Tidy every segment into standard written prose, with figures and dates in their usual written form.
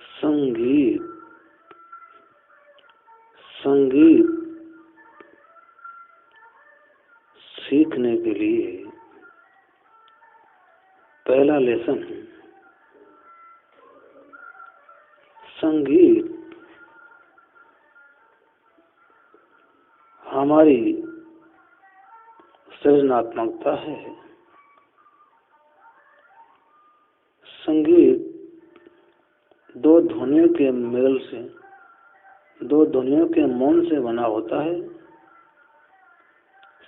संगीत संगीत सीखने के लिए पहला लेसन है संगीत हमारी सृजनात्मकता है। संगीत दो ध्वनियों के मेल से, दो ध्वनियों के मौन से बना होता है।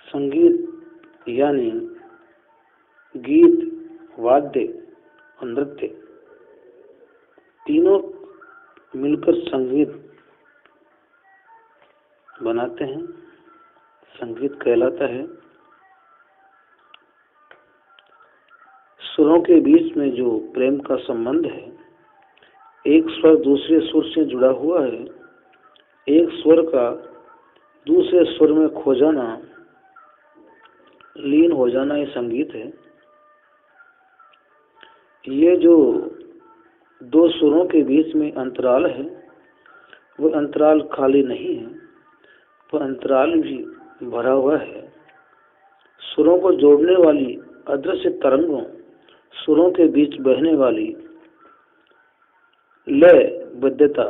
संगीत यानी गीत, वाद्य और नृत्य तीनों मिलकर संगीत बनाते हैं, संगीत कहलाता है। सुरों के बीच में जो प्रेम का संबंध है, एक स्वर दूसरे सुर से जुड़ा हुआ है, एक स्वर का दूसरे स्वर में खो जाना, लीन हो जाना, ये संगीत है। ये जो दो सुरों के बीच में अंतराल है, वो अंतराल खाली नहीं है, वो अंतराल भी भरा हुआ है। सुरों को जोड़ने वाली अदृश्य तरंगों, सुरों के बीच बहने वाली लयबद्धता,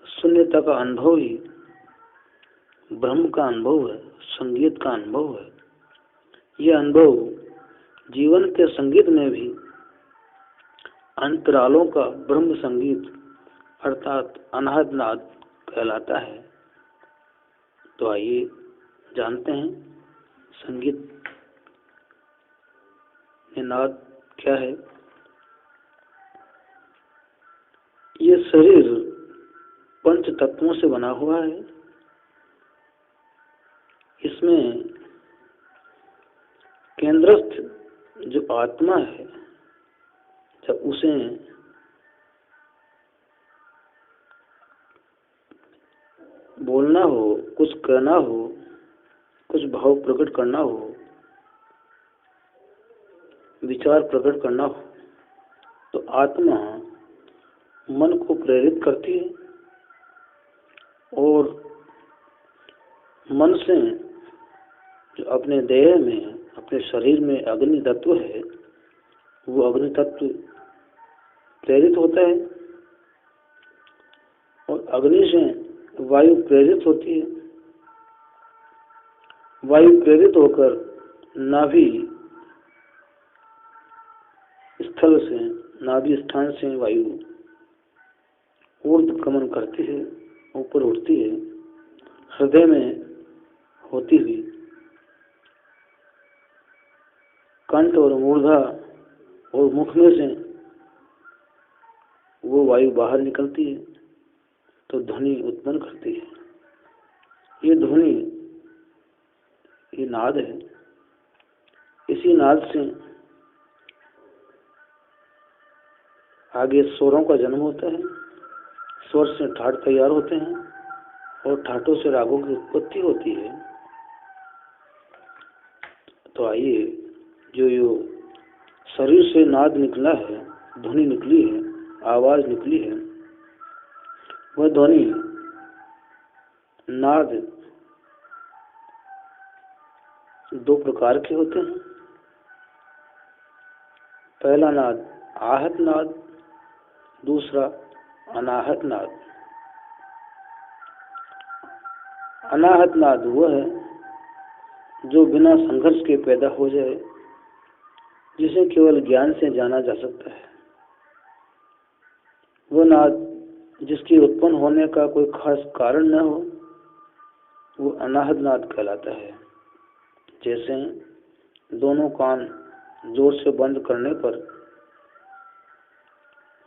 शून्यता का अनुभव ही ब्रह्म का अनुभव है, संगीत का अनुभव है। यह अनुभव जीवन के संगीत में भी अंतरालों का ब्रह्म संगीत अर्थात अनाहत नाद कहलाता है। तो आइए जानते हैं संगीत में नाद क्या है। ये शरीर पंच तत्वों से बना हुआ है। इसमें केंद्रस्थ जो आत्मा है, जब उसे बोलना हो, कुछ कहना हो, कुछ भाव प्रकट करना हो, विचार प्रकट करना हो, तो आत्मा मन को प्रेरित करती है और मन से जो अपने देह में, अपने शरीर में अग्नि तत्व है, वो अग्नि तत्व प्रेरित होता है और अग्नि से वायु प्रेरित होती है। वायु प्रेरित होकर नाभि स्थल से, नाभि स्थान से वायु ऊर्ध्व गमन करती है, ऊपर उठती है, हृदय में होती हुई कंठ और मूर्धा और मुख में से वो वायु बाहर निकलती है तो ध्वनि उत्पन्न करती है। ये ध्वनि, ये नाद है। इसी नाद से आगे स्वरों का जन्म होता है, स्वर से ठाट तैयार होते हैं और ठाटों से रागों की उत्पत्ति होती है। तो आइए, जो शरीर से नाद निकला है, ध्वनि निकली है, आवाज निकली है, वह ध्वनि, नाद दो प्रकार के होते हैं। पहला नाद आहत नाद, दूसरा अनाहत नाद। अनाहत नाद वह है जो बिना संघर्ष के पैदा हो जाए, जिसे केवल ज्ञान से जाना जा सकता है। वह नाद जिसके उत्पन्न होने का कोई खास कारण न हो, वो अनाहत नाद कहलाता है। जैसे दोनों कान जोर से बंद करने पर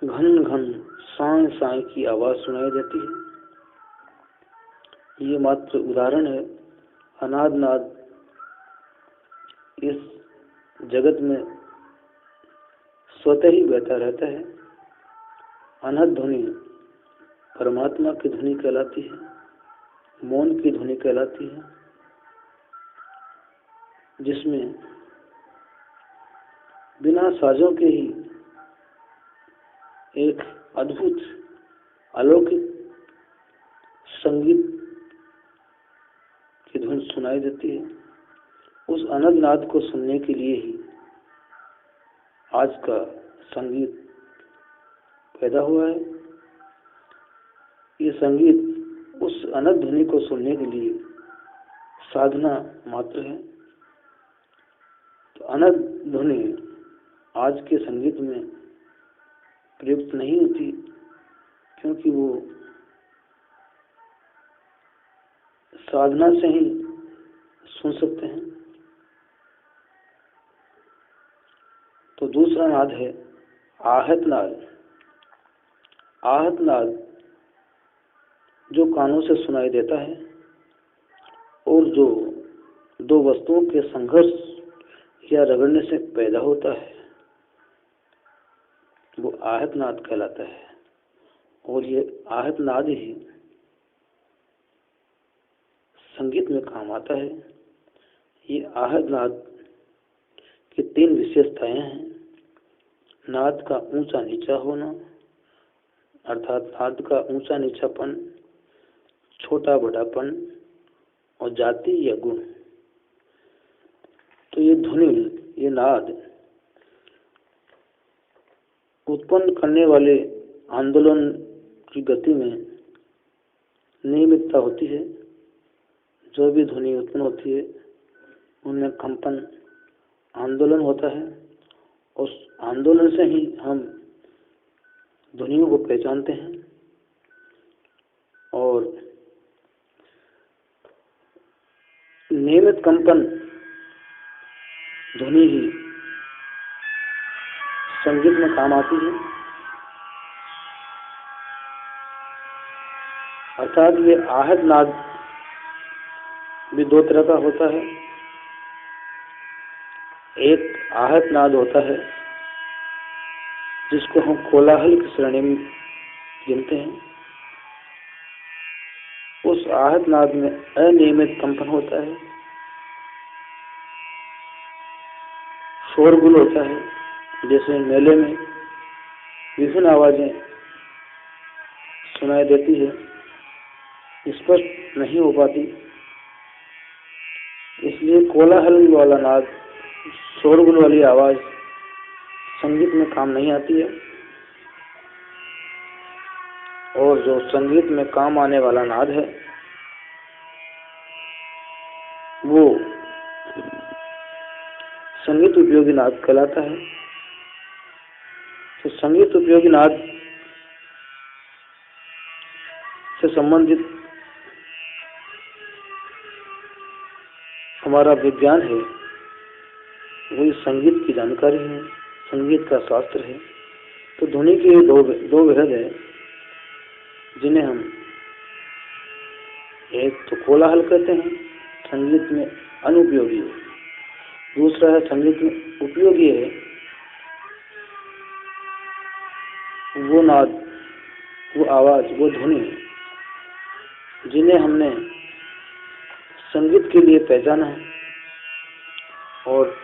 घन घन साए साए की आवाज सुनाई देती है। ये मात्र उदाहरण है। अनाहत नाद इस जगत में स्वतः ही बहता रहता है। अनहत ध्वनि परमात्मा की ध्वनि कहलाती है, मौन की ध्वनि कहलाती है, जिसमें बिना साजों के ही एक अद्भुत अलौकिक संगीत की धुन सुनाई देती है। उस अनंत नाद को सुनने के लिए ही आज का संगीत पैदा हुआ है। ये संगीत उस अनंत ध्वनि को सुनने के लिए साधना मात्र है। तो अनंत ध्वनि आज के संगीत में प्रयुक्त नहीं होती, क्योंकि वो साधना से ही सुन सकते हैं। तो दूसरा नाद है आहत नाद। आहत नाद जो कानों से सुनाई देता है और जो दो वस्तुओं के संघर्ष या रगड़ने से पैदा होता है, वो आहत नाद कहलाता है। और ये आहत नाद ही संगीत में काम आता है। ये आहत नाद की 3 विशेषताएं हैं। नाद का ऊंचा नीचा होना, अर्थात नाद का ऊंचा नीचापन, छोटा बड़ापन और जाति या गुण। तो ये ध्वनि, ये नाद उत्पन्न करने वाले आंदोलन की गति में नियमितता होती है। जो भी ध्वनि उत्पन्न होती है उनमें कंपन, आंदोलन होता है। उस आंदोलन से ही हम ध्वनियों को पहचानते हैं। और नियमित कंपन ध्वनि ही संगीत में काम आती है। अर्थात ये आहत नाद भी 2 तरह का होता है। एक आहत नाद होता है जिसको हम कोलाहल की श्रेणी में गिनते हैं। उस आहत नाद में अनियमित कंपन होता है, शोरगुल होता है। जैसे मेले में विभिन्न आवाजें सुनाई देती है, स्पष्ट नहीं हो पाती, इसलिए कोलाहल वाला नाद, शोरगुल वाली आवाज संगीत में काम नहीं आती है। और जो संगीत में काम आने वाला नाद है वो संगीत उपयोगी नाद कहलाता है। तो संगीत उपयोगी नाद से संबंधित हमारा विज्ञान है, वही संगीत की जानकारी है, संगीत का शास्त्र है। तो ध्वनि के दो भेद है जिन्हें हम एक तो कोलाहल कहते हैं, संगीत में अनुपयोगी है। दूसरा है संगीत में उपयोगी है, वो नाद, वो आवाज, वो ध्वनि जिन्हें हमने संगीत के लिए पहचाना है और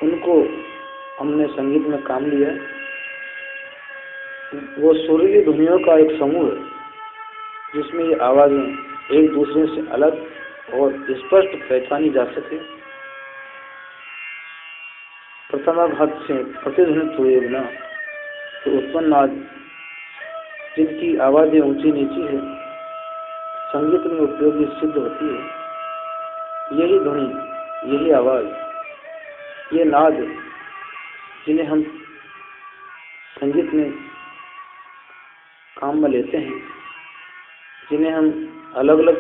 उनको हमने संगीत में काम लिया। वो सुरीली ध्वनियों का एक समूह है जिसमें ये आवाजें एक दूसरे से अलग और स्पष्ट पहचानी जा सके। प्रथमाघात से प्रतिध्वनित हुए बिना तो उत्पन्न नाद, जिनकी आवाजें ऊंची नीची है, संगीत में उपयोगी सिद्ध होती है। यही ध्वनि, यही आवाज, ये नाद जिन्हें हम संगीत में काम में लेते हैं, जिन्हें हम अलग अलग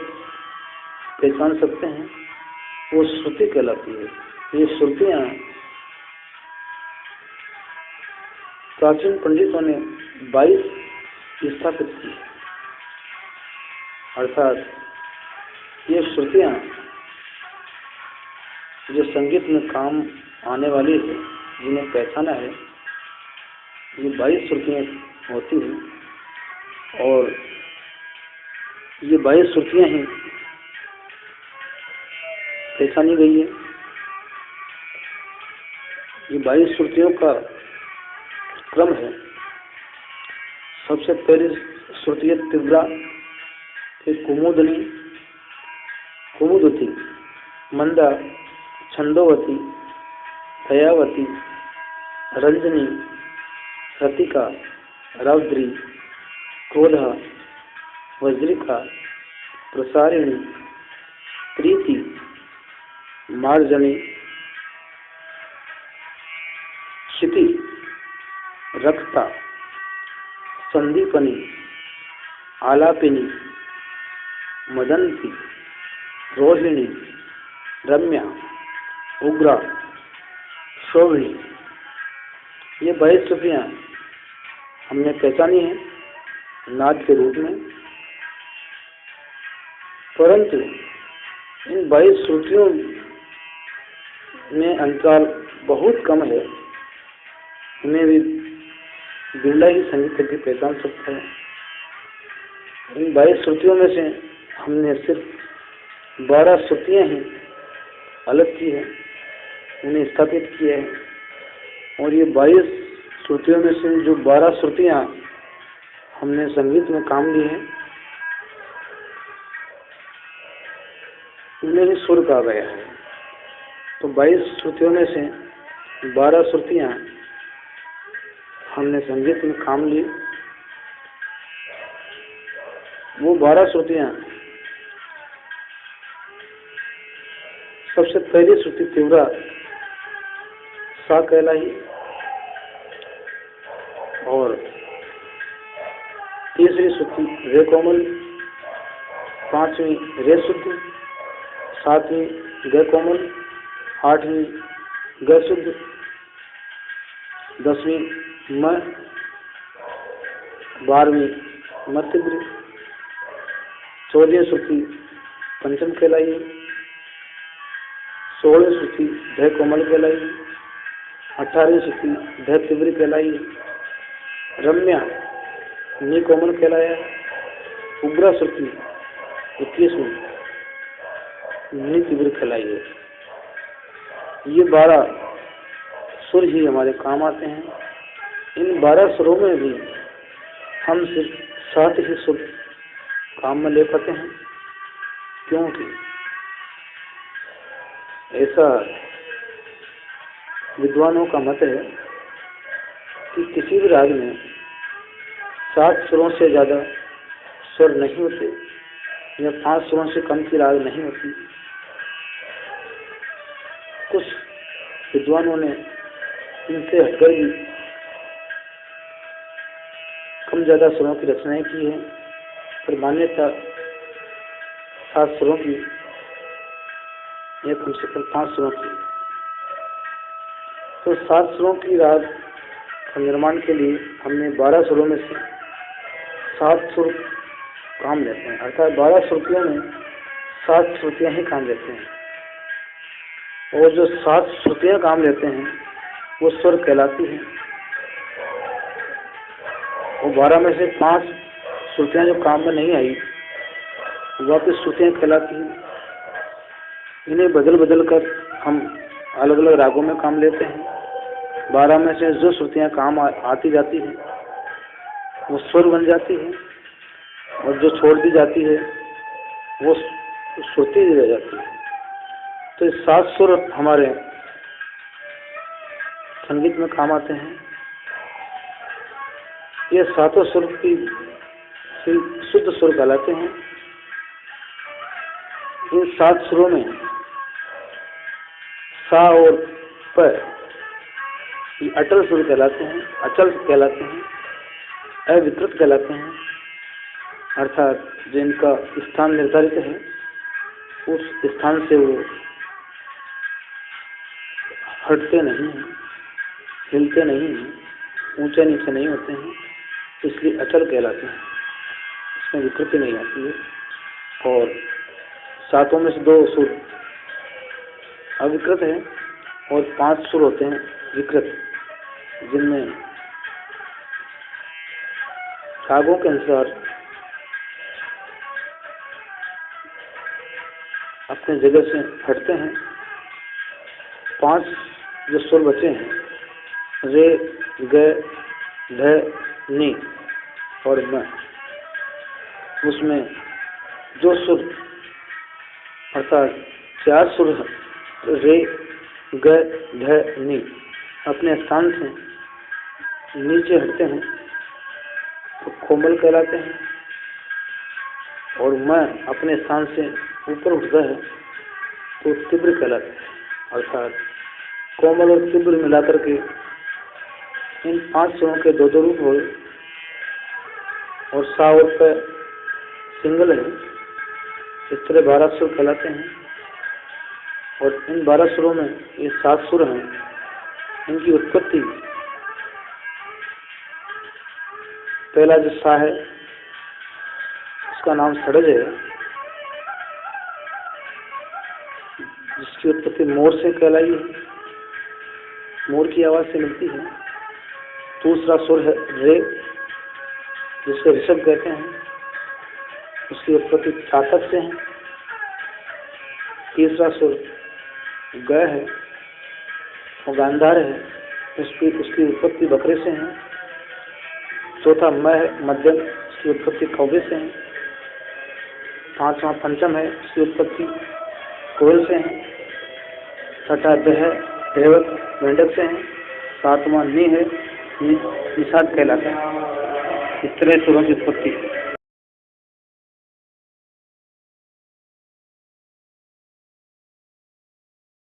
पहचान सकते हैं, वो श्रुति कहलाती है। ये श्रुतियाँ प्राचीन पंडितों ने 22 स्थापित की, अर्थात ये श्रुतियाँ जो संगीत में काम आने वाली है, जिन्हें पहचाना है, ये 22 श्रुतियाँ होती हैं। और ये 22 श्रुतियाँ ही पहचानी गई है। ये 22 श्रुतियों का क्रम है। सबसे पहली श्रुति है तीव्रा, फिर कुमुदनी, कुमुदवती, मंदा, छंदोवती, दयावती, रंजनी, रतिका, रौद्री, क्रोधा, वज्रिका, प्रसारिणी, प्रीति, मार्जनी, क्षिति, रक्ता, संदीपनी, आलापिनी, मदंती, रोहिणी, रम्या, उग्रा, शोभनी। ये 22 श्रुतियाँ हमने पहचानी है नाद के रूप में, परंतु इन 22 श्रुतियों में अंतराल बहुत कम है। इन्हें भी बिरला ही संगीतज्ञ पहचान सकता है। इन 22 श्रुतियों में से हमने सिर्फ 12 श्रुतियाँ ही अलग की है, उन्हें स्थापित किया है। और ये 22 श्रुतियों में से जो 12 श्रुतियाँ हमने संगीत में काम ली हैं, उन्हें भी सुर कहा गया है। तो 22 श्रुतियों में से 12 श्रुतियाँ हमने संगीत में काम ली। वो 12 श्रुतियाँ, सबसे पहली श्रुति तीव्रा सा कहलाई, और तीसरी श्रुति रे कोमल, पांचवी रे शुद्ध, सातवीं ग कोमल, आठवीं ग शुद्ध, 10वीं म, 12वीं म तीव्र, 14वीं श्रुति पंचम कहलाई, 16वीं श्रुति ध कोमल कहलाई, 18वीं श्रुति ध तीव्र कहलाई, रम्या नी कोमल कहलाया, उग्रा श्रुति 21वीं नी तीव्र कहलाई है। ये 12 सुर ही हमारे काम आते हैं। इन 12 सुरों में भी हम सिर्फ 7 ही सुर काम में ले पाते हैं, क्योंकि ऐसा विद्वानों का मत है कि किसी भी राग में 7 सुरों से ज़्यादा स्वर नहीं होते, या 5 सुरों से कम की राग नहीं होती। कुछ विद्वानों ने इनसे हटकर भी कम ज़्यादा सुरों की रचनाएं की है, पर मान्यता 7 सुरों की या कम से कम 5 सुरों की। तो 7 सुरों की राग का निर्माण के लिए हमने 12 सुरों में से 7 सुर काम लेते हैं, अर्थात 12 श्रुतियों में 7 श्रुतियाँ ही काम लेते हैं। और जो 7 श्रुतियाँ काम लेते हैं वो स्वर कहलाती हैं। और 12 में से 5 श्रुतियाँ जो काम में नहीं आई वापिस श्रुतियाँ कहलाती हैं। इन्हें बदल बदल कर हम अलग अलग रागों में काम लेते हैं। 12 में से जो श्रुतियाँ काम आती जाती हैं वो स्वर बन जाती है, और जो छोड़ दी जाती है वो श्रुति रह जाती है। तो 7 सुर हमारे संगीत में काम आते हैं। ये 7 सुर की शुद्ध सुर कहलाते हैं। इन 7 सुरों में सा और प ये अटल सुर कहलाते हैं, अचल कहलाते हैं, अविकृत कहलाते हैं, अर्थात जिनका स्थान निर्धारित है उस स्थान से वो हटते नहीं हैं, हिलते नहीं हैं, ऊंचे नीचे नहीं होते हैं, इसलिए अचल कहलाते हैं। इसमें विकृति नहीं आती है। और 7 में से 2 सुर अविकृत है और 5 सुर होते हैं विकृत, जिनमें रागों के अनुसार अपने जगह से हटते हैं। 5 जो सुर बचे हैं रे, ग, ध, नी और म, उसमें जो सुर अर्थात 4 सुर रे, ग, ध, नी अपने स्थान से नीचे हटते हैं तो कोमल कहलाते हैं, और मैं अपने स्थान से ऊपर उठता है तो तीव्र कहलाते हैं। अर्थात कोमल और तीव्र मिलाकर के इन 5 सुरों के 2 रूप हुए, और सा और प सिंगल है। इस तरह 12 सुर कहलाते हैं, और इन 12 सुरों में ये 7 सुर हैं। इनकी उत्पत्ति पहला जो सा है उसका नाम षडज है, जिसकी उत्पत्ति मोर से कहलाई है, मोर की आवाज से मिलती है। दूसरा सुर है रे, जिसे ऋषभ कहते हैं, उसकी उत्पत्ति चातक से है। तीसरा सुर ग है, वो गांधार है, उसकी उत्पत्ति बकरे से है। चौथा म है, मध्यम, उसकी उत्पत्ति कौवे से है। 5वां पंचम है, उसकी उत्पत्ति कोयल से है। 6ठा द है, दैवत, मेंढक से है। 7वां नि है, निषाद कहलाता है। इस तरह सुरों की उत्पत्ति है।